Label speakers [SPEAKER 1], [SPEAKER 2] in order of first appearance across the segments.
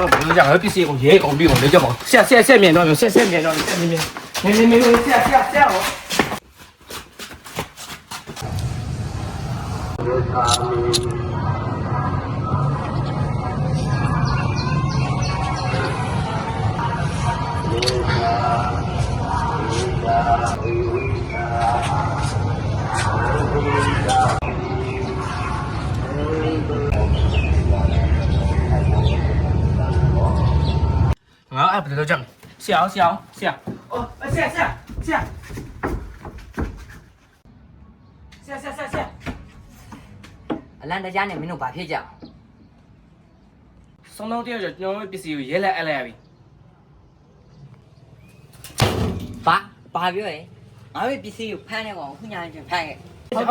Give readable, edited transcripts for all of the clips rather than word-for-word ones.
[SPEAKER 1] 我不是讲，我必须我爷爷讲比我那叫嘛，下面那种下面那种，没下我。哎，不得这样，下，哦，下，
[SPEAKER 2] အလန်တကြားနဲ့မင်းတို့ဘာဖြစ်ကြ
[SPEAKER 1] 送到店就ကျွန်တော်ပစ္စည်းကိုရဲလိုက်အပ်လိုက်ရပြီ
[SPEAKER 2] ဘာပြောရဲငါတို့ပစ္စည်းကိုဖမ်းနေကောင်ခုညာချင်းဖမ်းခဲ့
[SPEAKER 1] ဟုတ်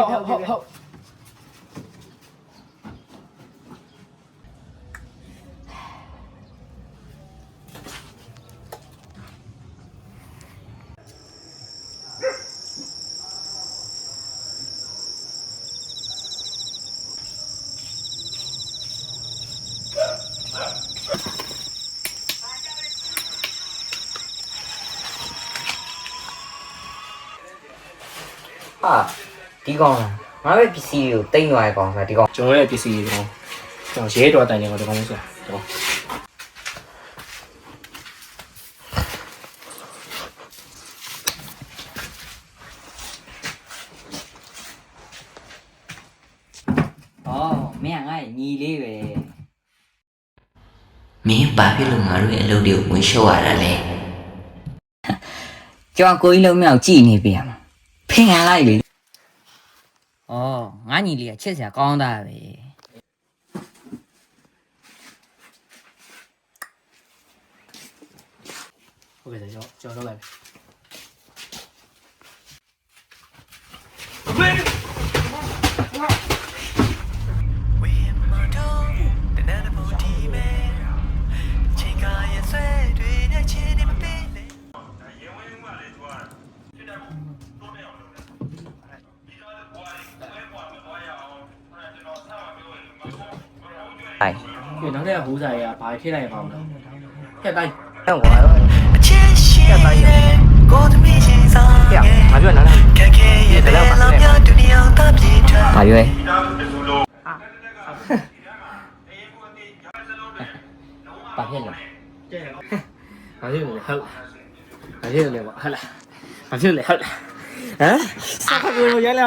[SPEAKER 2] ဟာဒီကောင်လားငါတို့ပစ္စည်းကိုတိမ့်သွားရကောင်ဆိုတာဒီကောင်
[SPEAKER 1] ကျွန်တော်ရဲ့ပစ္စည်းတွေကျွန်တော်ရဲတော်တိုင်နေတော့ဒီကောင်လေးဆိုတာကျွန်တော်
[SPEAKER 2] မင်းကငါ့ညီလေးပဲ
[SPEAKER 3] မင်းဘာဖြစ်လို့ငါတို့ရဲ့အလုပ်တွေကိုဝင်ရှုပ်ရတာလဲ
[SPEAKER 2] ကျွန်တော်ကိုကြီးလုံးမြောက်ကြည့်နေပြန်မှာဖင်ရလိုက်လေငါညီလေးကချစ်စရာကောင်းတာပဲ
[SPEAKER 1] ဟုတ်ကဲ့ကျွန်တော်လုပ်လိုက်ပြီနောက်တဲ့ဟိုးစားရဘာထိလိုက်ရပါမလဲဟဲ့တိုင်း
[SPEAKER 2] ဟဲ့ဝါရော
[SPEAKER 1] ဟဲ့ဘာပြောနားလဲဒီတော့ပါလဲ
[SPEAKER 2] ဘာပြောရဲဘာဖြစ်လဲ
[SPEAKER 1] ဘာဖြစ်လဲဟုတ်ဘာဖြစ်လဲပေါ့ဟုတ်လားဘာဖြစ်လဲဟုတ်လားဟမ်စာဖတ်လို့ရဲလဲ